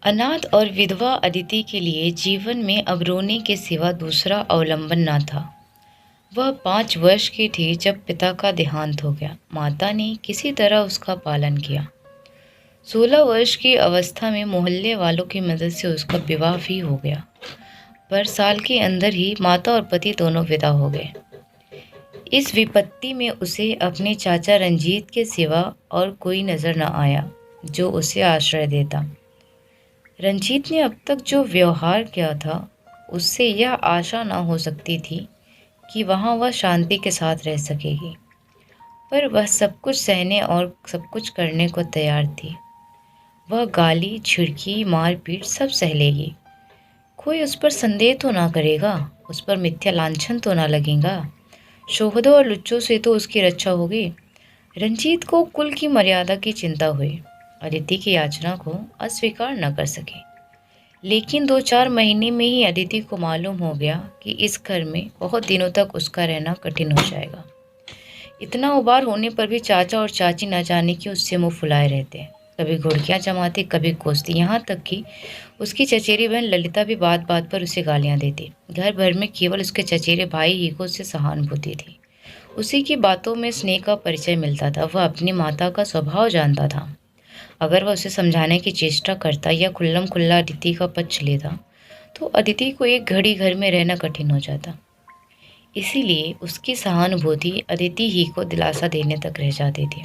अनाथ और विधवा अदिति के लिए जीवन में अब रोने के सिवा दूसरा अवलंबन न था। वह 5 वर्ष की थी जब पिता का देहांत हो गया। माता ने किसी तरह उसका पालन किया। 16 वर्ष की अवस्था में मोहल्ले वालों की मदद से उसका विवाह भी हो गया, पर साल के अंदर ही माता और पति दोनों विदा हो गए। इस विपत्ति में उसे अपने चाचा रंजीत के सिवा और कोई नजर न आया जो उसे आश्रय देता। रंजीत ने अब तक जो व्यवहार किया था, उससे यह आशा न हो सकती थी कि वहाँ वह शांति के साथ रह सकेगी, पर वह सब कुछ सहने और सब कुछ करने को तैयार थी। वह गाली, झिड़की, मारपीट सब सह लेगी। कोई उस पर संदेह तो ना करेगा, उस पर मिथ्या लांछन तो ना लगेगा। शोहदों और लुच्चों से तो उसकी रक्षा होगी। रंजीत को कुल की मर्यादा की चिंता हुई। अदिति की याचना को अस्वीकार न कर सके, लेकिन 2-4 महीने में ही अदिति को मालूम हो गया कि इस घर में बहुत दिनों तक उसका रहना कठिन हो जाएगा। इतना उबार होने पर भी चाचा और चाची न जाने कि उससे मुंह फुलाए रहते। कभी घुड़कियां जमाते, कभी कोसती, यहाँ तक कि उसकी चचेरी बहन ललिता भी बात बात पर उसे गालियां देती। घर भर में केवल उसके चचेरे भाई ही को उससे सहानुभूति थी। उसी की बातों में स्नेह का परिचय मिलता था। वह अपनी माता का स्वभाव जानता था। अगर वह उसे समझाने की चेष्टा करता या खुल्लम खुल्ला अदिति का पक्ष लेता, तो अदिति को एक घड़ी घर में रहना कठिन हो जाता। इसीलिए उसकी सहानुभूति अदिति ही को दिलासा देने तक रह जाती थी।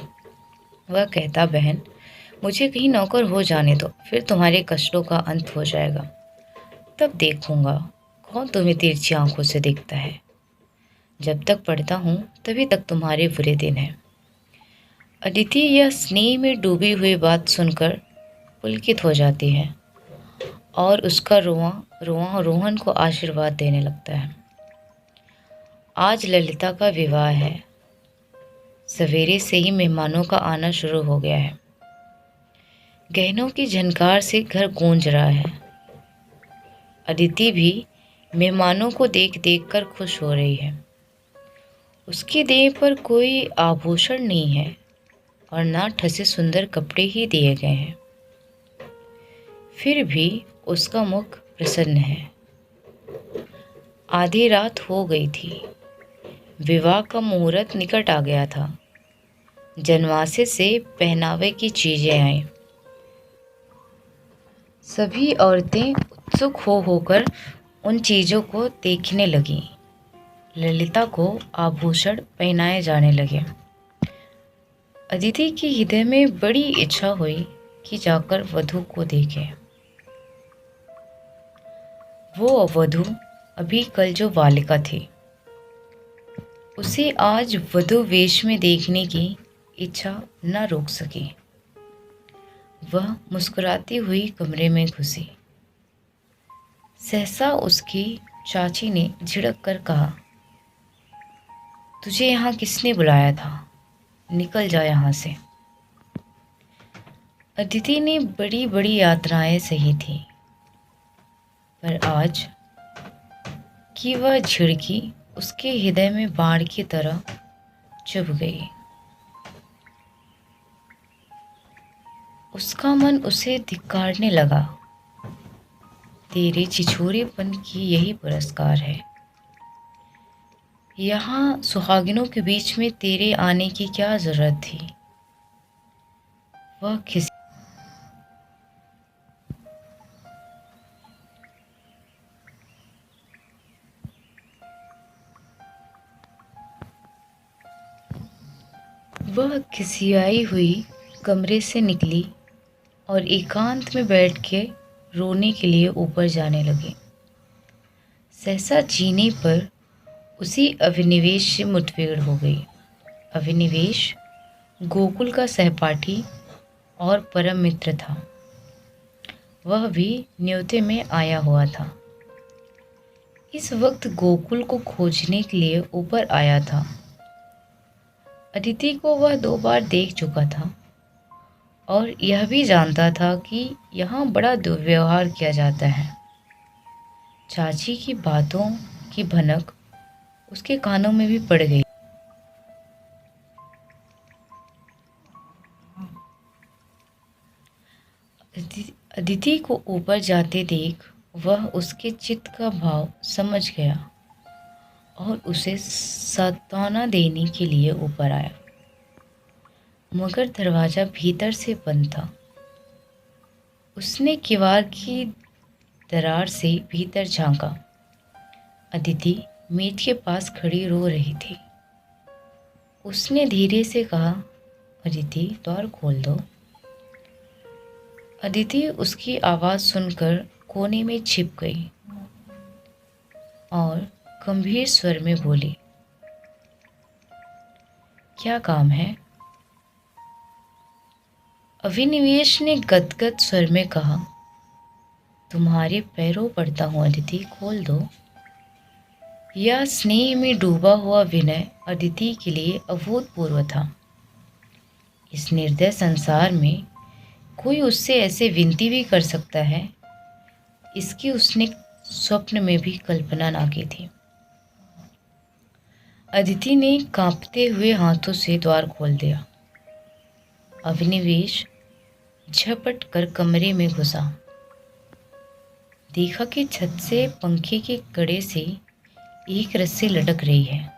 वह कहता, बहन, मुझे कहीं नौकर हो जाने दो, फिर तुम्हारे कष्टों का अंत हो जाएगा। तब देखूंगा कौन तुम्हें तिरछी आंखों से देखता है। जब तक पढ़ता हूँ तभी तक तुम्हारे बुरे दिन हैं। अदिति यह स्नेह में डूबी हुई बात सुनकर पुलकित हो जाती है और उसका रोआ रोआ रोहन को आशीर्वाद देने लगता है। आज ललिता का विवाह है। सवेरे से ही मेहमानों का आना शुरू हो गया है। गहनों की झनकार से घर गूंज रहा है। अदिति भी मेहमानों को देख देख कर खुश हो रही है। उसकी देह पर कोई आभूषण नहीं है और ना ठसे सुंदर कपड़े ही दिए गए हैं, फिर भी उसका मुख प्रसन्न है। आधी रात हो गई थी। विवाह का मुहूर्त निकट आ गया था। जनवासे से पहनावे की चीजें आईं। सभी औरतें उत्सुक हो होकर उन चीजों को देखने लगीं। ललिता को आभूषण पहनाए जाने लगे। अदिति की हृदय में बड़ी इच्छा हुई कि जाकर वधू को देखे। वो वधू अभी कल जो बालिका थी, उसे आज वधू वेश में देखने की इच्छा न रोक सकी। वह मुस्कुराती हुई कमरे में घुसी। सहसा उसकी चाची ने झिड़क कर कहा, तुझे यहाँ किसने बुलाया था? निकल जा यहाँ से। अदिति ने बड़ी बड़ी यातनाएं सही थी, पर आज की वह झिड़की उसके हृदय में बाढ़ की तरह चुभ गई। उसका मन उसे धिक्कारने लगा। तेरे छिछोरेपन की यही पुरस्कार है। यहाँ सुहागिनों के बीच में तेरे आने की क्या जरूरत थी? वह खिस वह खिसियाई हुई कमरे से निकली और एकांत में बैठ के रोने के लिए ऊपर जाने लगी। सहसा जीने पर उसी अभिनिवेश से मुठभेड़ हो गई। अभिनिवेश गोकुल का सहपाठी और परम मित्र था। वह भी न्योते में आया हुआ था। इस वक्त गोकुल को खोजने के लिए ऊपर आया था। अदिति को वह 2 बार देख चुका था और यह भी जानता था कि यहाँ बड़ा दुर्व्यवहार किया जाता है। चाची की बातों की भनक उसके कानों में भी पड़ गई। अदिति को ऊपर जाते देख वह उसके चित्त का भाव समझ गया और उसे सांत्वना देने के लिए ऊपर आया, मगर दरवाज़ा भीतर से बंद था। उसने किवाड़ की दरार से भीतर झांका। अदिति मेज के पास खड़ी रो रही थी। उसने धीरे से कहा, अदिति, द्वार खोल दो। अदिति उसकी आवाज़ सुनकर कोने में छिप गई और गंभीर स्वर में बोली, क्या काम है? अभिनिवेश ने गदगद स्वर में कहा, तुम्हारे पैरों पड़ता हूँ अदिति, खोल दो। यह स्नेह में डूबा हुआ विनय अदिति के लिए अभूतपूर्व था। इस निर्दय संसार में कोई उससे ऐसे विनती भी कर सकता है, इसकी उसने स्वप्न में भी कल्पना ना की थी। अदिति ने कांपते हुए हाथों से द्वार खोल दिया। अभिनिवेश झपट कर कमरे में घुसा। देखा कि छत से पंखे के कड़े से एक रस्सी लटक रही है।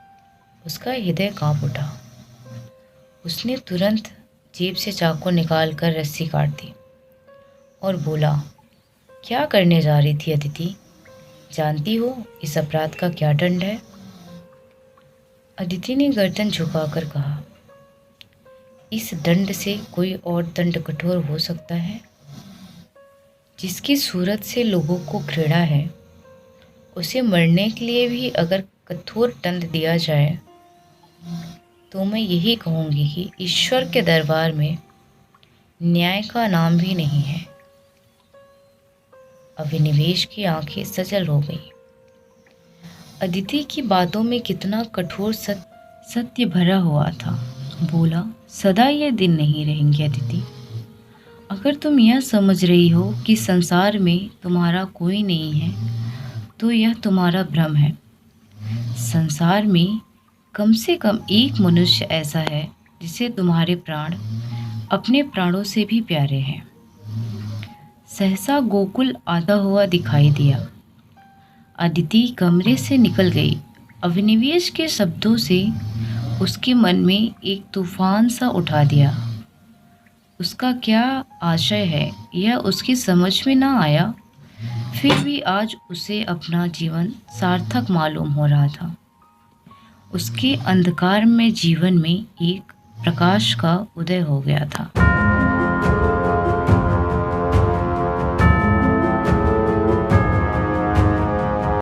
उसका हृदय कांप उठा। उसने तुरंत जेब से चाकू निकाल कर रस्सी काट दी और बोला, क्या करने जा रही थी अदिति? जानती हो इस अपराध का क्या दंड है? अदिति ने गर्दन झुकाकर कहा, इस दंड से कोई और दंड कठोर हो सकता है? जिसकी सूरत से लोगों को घृणा है, उसे मरने के लिए भी अगर कठोर दंड दिया जाए तो मैं यही कहूँगी कि ईश्वर के दरबार में न्याय का नाम भी नहीं है। अभिनिवेश की आंखें सजल हो गई। अदिति की बातों में कितना कठोर सत्य भरा हुआ था। बोला, सदा ये दिन नहीं रहेंगे अदिति। अगर तुम यह समझ रही हो कि संसार में तुम्हारा कोई नहीं है तो यह तुम्हारा भ्रम है। संसार में कम से कम एक मनुष्य ऐसा है जिसे तुम्हारे प्राण अपने प्राणों से भी प्यारे हैं। सहसा गोकुल आता हुआ दिखाई दिया। अदिति कमरे से निकल गई। अभिनिवेश के शब्दों से उसके मन में एक तूफान सा उठा दिया। उसका क्या आशय है यह उसकी समझ में ना आया, फिर भी आज उसे अपना जीवन सार्थक मालूम हो रहा था। उसके अंधकार में जीवन में एक प्रकाश का उदय हो गया था।